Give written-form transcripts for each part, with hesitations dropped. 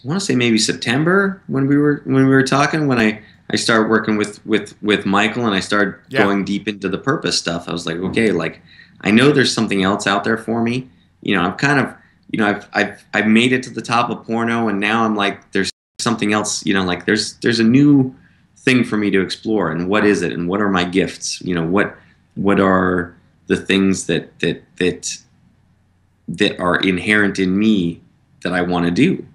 want to say maybe September when we were talking, when I started working with Michael, and I started going deep into the purpose stuff. I was like, okay, like I know there's something else out there for me. You know, I've kind of, you know, I've made it to the top of porno, and now I'm like, there's something else, you know, like there's a new thing for me to explore, and what is it, and what are my gifts? You know, what are the things that are inherent in me that I want to do.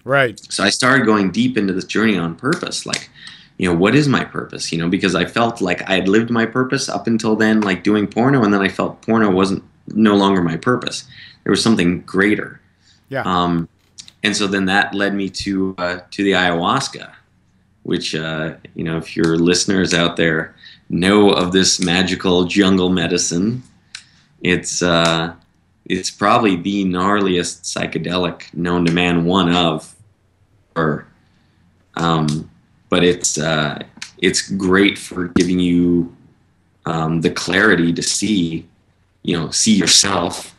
Right. So I started going deep into this journey on purpose. Like, you know, what is my purpose? You know, because I felt like I had lived my purpose up until then, like doing porno, and then I felt porno wasn't no longer my purpose. There was something greater. Yeah. And so then that led me to the ayahuasca, which you know, if your listeners out there know of this magical jungle medicine, it's probably the gnarliest psychedelic known to man, one of, or, but it's great for giving you the clarity to see, you know, see yourself,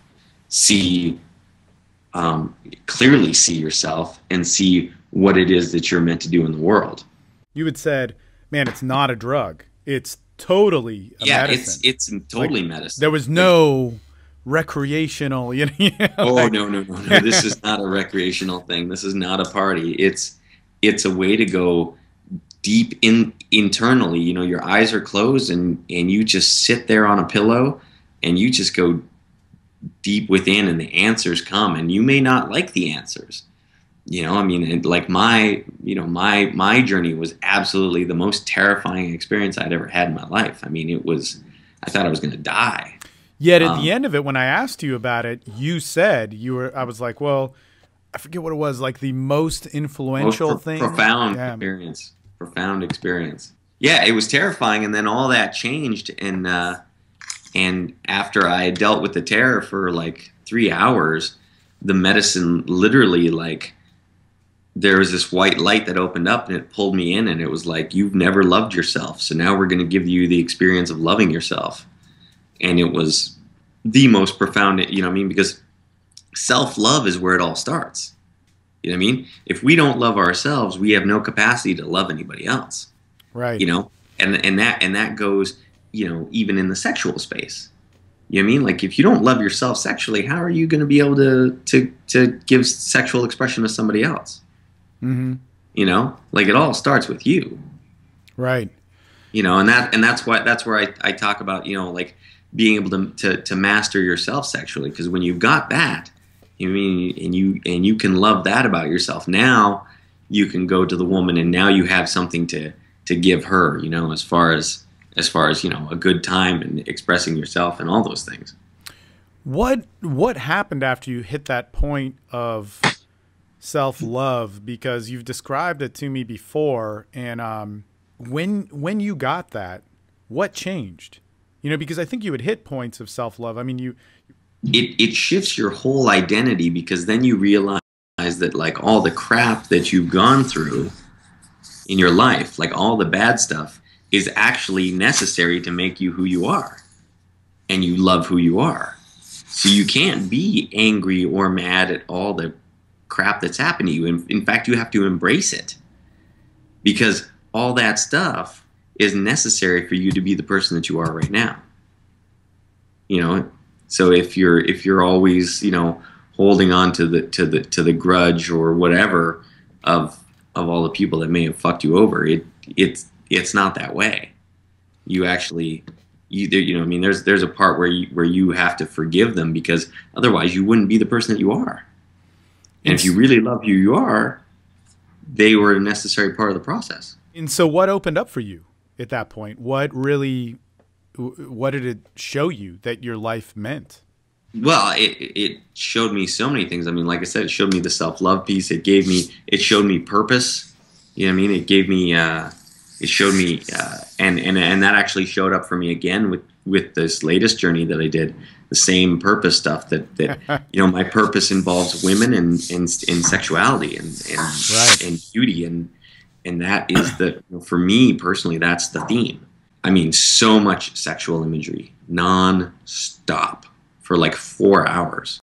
clearly see yourself, and see what it is that you're meant to do in the world. You had said, man, it's not a drug. It's totally a medicine. It's totally medicine. There was no recreational, you know, oh, like, no. This is not a recreational thing. This is not a party. It's a way to go deep internally. You know, your eyes are closed, and you just sit there on a pillow, and you just go deep within, and the answers come, and you may not like the answers. You know, I mean, like my journey was absolutely the most terrifying experience I'd ever had in my life. I mean, I thought I was going to die. Yet at the end of it, when I asked you about it, you said I was like, well, I forget what it was, like the most influential thing. Profound experience. Profound experience. Yeah, it was terrifying. And then all that changed. And after I dealt with the terror for like 3 hours, the medicine literally, like, there was this white light that opened up, and it pulled me in, and it was like, you've never loved yourself. So now we're going to give you the experience of loving yourself. And it was the most profound, you know what I mean? Because self-love is where it all starts. You know what I mean? If we don't love ourselves, we have no capacity to love anybody else. Right. You know, and that goes, you know, even in the sexual space. You know what I mean? Like, if you don't love yourself sexually, how are you going to be able to give sexual expression to somebody else? Mm-hmm. You know, like, it all starts with you. Right. You know, and that's where I talk about, you know, like, being able to master yourself sexually, because when you've got that, you mean, and you can love that about yourself, now you can go to the woman, and now you have something to give her, you know, as far as, you know, a good time and expressing yourself and all those things. What happened after you hit that point of self-love? Because you've described it to me before, and when you got that, what changed? You know, because I think you had hit points of self-love. I mean, it shifts your whole identity, because then you realize that, like, all the crap that you've gone through in your life, like all the bad stuff, is actually necessary to make you who you are, and you love who you are. So you can't be angry or mad at all the crap that's happened to you. In fact, you have to embrace it, because all that stuff is necessary for you to be the person that you are right now. You know, so if you're always, you know, holding on to the grudge or whatever of all the people that may have fucked you over, it's not that way. You actually, you know, I mean, there's a part where you have to forgive them, because otherwise you wouldn't be the person that you are. And if you really love who you are, they were a necessary part of the process. And so what opened up for you at that point? What did it show you that your life meant? Well, it showed me so many things. I mean, like I said, it showed me the self-love piece. It showed me purpose. You know what I mean? It showed me, and that actually showed up for me again with this latest journey that I did. The same purpose stuff that you know, my purpose involves women and sexuality and right. and beauty, and that is you know, for me personally, that's the theme. I mean, so much sexual imagery, non-stop, for like 4 hours.